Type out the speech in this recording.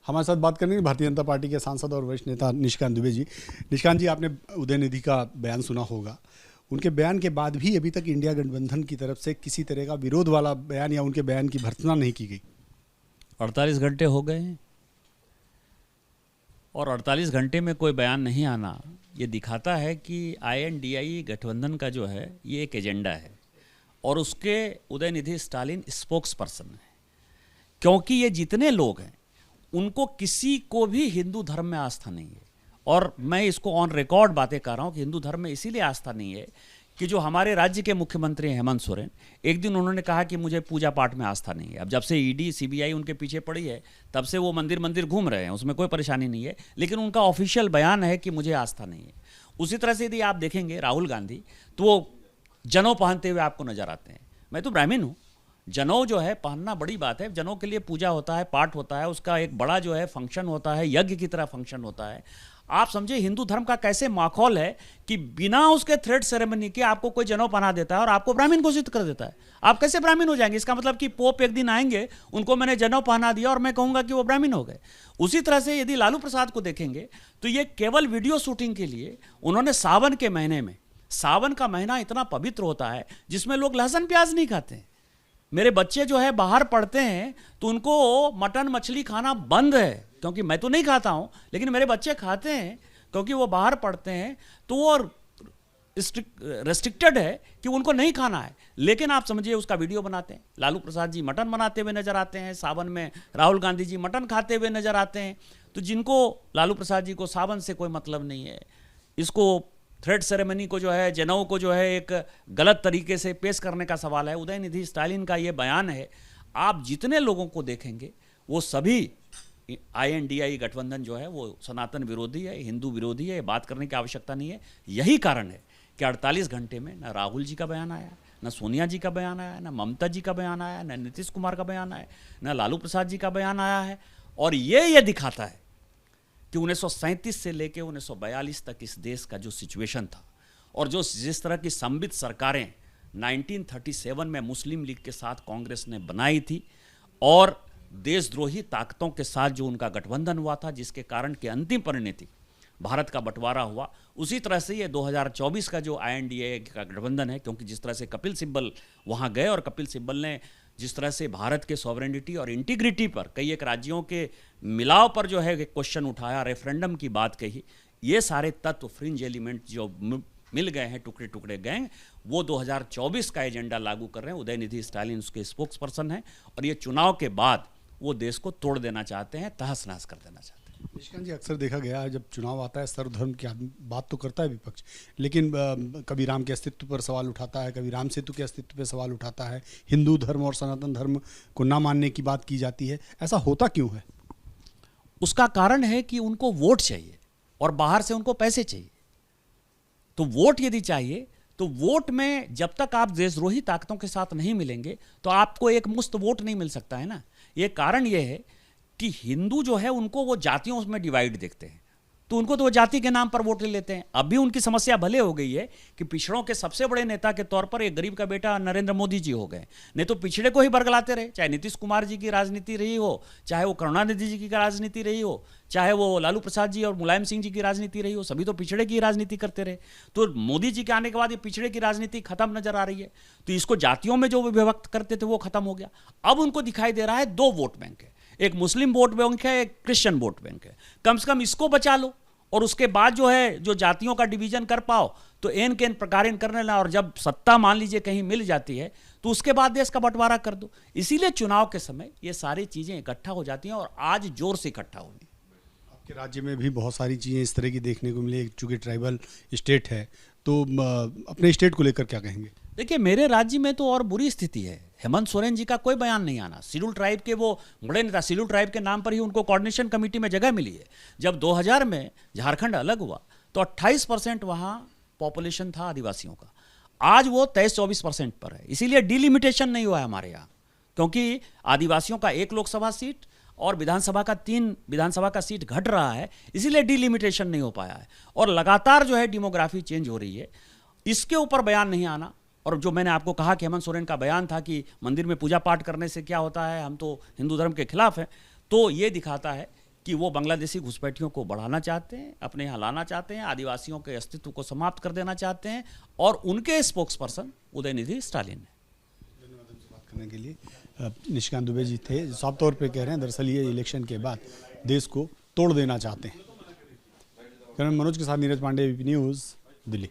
हमारे साथ बात करेंगे भारतीय जनता पार्टी के सांसद और वरिष्ठ नेता निशिकांत दुबे जी। निशिकांत जी, आपने उदयनिधि का बयान सुना होगा। उनके बयान के बाद भी अभी तक इंडिया गठबंधन की तरफ से किसी तरह का विरोध वाला बयान या उनके बयान की भर्त्सना नहीं की गई। 48 घंटे हो गए हैं और 48 घंटे में कोई बयान नहीं आना ये दिखाता है कि INDI गठबंधन का जो है ये एक एजेंडा है और उसके उदयनिधि स्टालिन स्पोक्स पर्सन है। क्योंकि ये जितने लोग हैं उनको किसी को भी हिंदू धर्म में आस्था नहीं है, और मैं इसको ऑन रिकॉर्ड बातें कर रहा हूँ कि हिंदू धर्म में इसीलिए आस्था नहीं है कि जो हमारे राज्य के मुख्यमंत्री हैं हेमंत सोरेन, एक दिन उन्होंने कहा कि मुझे पूजा पाठ में आस्था नहीं है। अब जब से ED CBI उनके पीछे पड़ी है तब से वो मंदिर मंदिर घूम रहे हैं, उसमें कोई परेशानी नहीं है, लेकिन उनका ऑफिशियल बयान है कि मुझे आस्था नहीं है। उसी तरह से यदि आप देखेंगे राहुल गांधी, तो वो जनेऊ पहनते हुए आपको नजर आते हैं। मैं तो ब्राह्मण हूँ, जनेऊ जो है पहनना बड़ी बात है। जनेऊ के लिए पूजा होता है, पाठ होता है, उसका एक बड़ा जो है फंक्शन होता है, यज्ञ की तरह फंक्शन होता है। आप समझे हिंदू धर्म का कैसे माहौल है कि बिना उसके थ्रेड सेरेमनी के आपको कोई जनेऊ पहना देता है और आपको ब्राह्मण घोषित कर देता है। आप कैसे ब्राह्मण हो जाएंगे? इसका मतलब कि पोप एक दिन आएंगे, उनको मैंने जनेऊ पहना दिया और मैं कहूंगा कि वो ब्राह्मण हो गए। उसी तरह से यदि लालू प्रसाद को देखेंगे तो ये केवल वीडियो शूटिंग के लिए उन्होंने सावन के महीने में, सावन का महीना इतना पवित्र होता है जिसमें लोग लहसुन प्याज नहीं खाते हैं। मेरे बच्चे जो है बाहर पढ़ते हैं तो उनको मटन मछली खाना बंद है, क्योंकि मैं तो नहीं खाता हूं, लेकिन मेरे बच्चे खाते हैं क्योंकि वो बाहर पढ़ते हैं, तो वो रेस्ट्रिक्टेड है कि उनको नहीं खाना है। लेकिन आप समझिए उसका वीडियो बनाते हैं। लालू प्रसाद जी मटन बनाते हुए नजर आते हैं सावन में, राहुल गांधी जी मटन खाते हुए नजर आते हैं। तो जिनको लालू प्रसाद जी को सावन से कोई मतलब नहीं है, इसको थ्रेड सेरेमनी को जो है, जनेऊ को जो है एक गलत तरीके से पेश करने का सवाल है। उदयनिधि स्टालिन का ये बयान है, आप जितने लोगों को देखेंगे वो सभी INDI गठबंधन जो है वो सनातन विरोधी है, हिंदू विरोधी है। बात करने की आवश्यकता नहीं है। यही कारण है कि 48 घंटे में न राहुल जी का बयान आया, न सोनिया जी का बयान आया, न ममता जी का बयान आया, न नीतीश कुमार का बयान आया, न लालू प्रसाद जी का बयान आया है। और ये दिखाता है कि 1937 से लेकर 1942 तक इस देश का जो सिचुएशन था और जो जिस तरह की संबित सरकारें 1937 में मुस्लिम लीग के साथ कांग्रेस ने बनाई थी और देशद्रोही ताकतों के साथ जो उनका गठबंधन हुआ था, जिसके कारण की अंतिम परिणति भारत का बंटवारा हुआ, उसी तरह से ये 2024 का जो INDI का गठबंधन है। क्योंकि जिस तरह से कपिल सिब्बल वहाँ गए और कपिल सिब्बल ने जिस तरह से भारत के सॉवरेनिटी और इंटीग्रिटी पर, कई एक राज्यों के मिलाव पर जो है क्वेश्चन उठाया, रेफरेंडम की बात कही, ये सारे तत्व फ्रिंज एलिमेंट जो मिल गए हैं, टुकड़े टुकड़े गए, वो 2024 का एजेंडा लागू कर रहे हैं। उदयनिधि स्टालिन उसके स्पोक्स पर्सन हैं और ये चुनाव के बाद वो देश को तोड़ देना चाहते हैं, तहस नहस कर देना चाहते हैं। निशिकांत जी, अक्सर देखा गया है जब चुनाव आता है सर्वधर्म की बात तो करता है विपक्ष, लेकिन कभी राम के अस्तित्व पर सवाल उठाता है, कभी राम सेतु के अस्तित्व पर सवाल उठाता है, हिंदू धर्म और सनातन धर्म को ना मानने की बात की जाती है। ऐसा होता क्यों है? उसका कारण है कि उनको वोट चाहिए और बाहर से उनको पैसे चाहिए। तो वोट यदि चाहिए तो वोट में जब तक आप देशद्रोही ताकतों के साथ नहीं मिलेंगे तो आपको एक मुफ्त वोट नहीं मिल सकता है ना। ये कारण ये है कि हिंदू जो है उनको वो जातियों में डिवाइड देखते हैं, तो उनको तो वो जाति के नाम पर वोट ले लेते हैं। अभी उनकी समस्या भले हो गई है कि पिछड़ों के सबसे बड़े नेता के तौर पर एक गरीब का बेटा नरेंद्र मोदी जी हो गए, नहीं तो पिछड़े को ही बरगलाते रहे। चाहे नीतीश कुमार जी की राजनीति रही हो, चाहे वो करुणानिधि जी की राजनीति रही हो, चाहे वो लालू प्रसाद जी और मुलायम सिंह जी की राजनीति रही हो, सभी तो पिछड़े की राजनीति करते रहे। तो मोदी जी के आने के बाद ये पिछड़े की राजनीति खत्म नजर आ रही है। तो इसको जातियों में जो विभक्त करते थे वो खत्म हो गया। अब उनको दिखाई दे रहा है दो वोट बैंक है, एक मुस्लिम वोट बैंक है, एक क्रिश्चियन वोट बैंक है। कम से कम इसको बचा लो और उसके बाद जो है जो जातियों का डिवीजन कर पाओ तो एन के एन प्रकार करने ला, और जब सत्ता मान लीजिए कहीं मिल जाती है तो उसके बाद देश का बंटवारा कर दो। इसीलिए चुनाव के समय ये सारी चीजें इकट्ठा हो जाती हैं और आज जोर से इकट्ठा हुई। आपके राज्य में भी बहुत सारी चीज़ें इस तरह की देखने को मिली, चूंकि ट्राइबल स्टेट है, तो अपने स्टेट को लेकर क्या कहेंगे? देखिए, मेरे राज्य में तो और बुरी स्थिति है। हेमंत सोरेन जी का कोई बयान नहीं आना। शेड्यूल ट्राइब के वो बड़े नेता, शेड्यूल ट्राइब के नाम पर ही उनको कोऑर्डिनेशन कमेटी में जगह मिली है। जब 2000 में झारखंड अलग हुआ तो 28% वहाँ पॉपुलेशन था आदिवासियों का, आज वो 23-24% पर है। इसीलिए डिलिमिटेशन नहीं हुआ है हमारे यहाँ, क्योंकि आदिवासियों का 1 लोकसभा सीट और विधानसभा का 3 विधानसभा का सीट घट रहा है, इसीलिए डिलिमिटेशन नहीं हो पाया है। और लगातार जो है डेमोग्राफी चेंज हो रही है, इसके ऊपर बयान नहीं आना। और जो मैंने आपको कहा कि हेमंत सोरेन का बयान था कि मंदिर में पूजा पाठ करने से क्या होता है, हम तो हिंदू धर्म के खिलाफ हैं, तो ये दिखाता है कि वो बांग्लादेशी घुसपैठियों को बढ़ाना चाहते हैं, अपने यहाँ लाना चाहते हैं, आदिवासियों के अस्तित्व को समाप्त कर देना चाहते हैं, और उनके स्पोक्स पर्सन उदयनिधि स्टालिन है। बात करने के लिए निशिकांत दुबे जी थे, साफ तौर पे कह रहे हैं दरअसल ये इलेक्शन के बाद देश को तोड़ देना चाहते हैं। कैमरामैन मनोज के साथ नीरज पांडे, एबीपी न्यूज़, दिल्ली।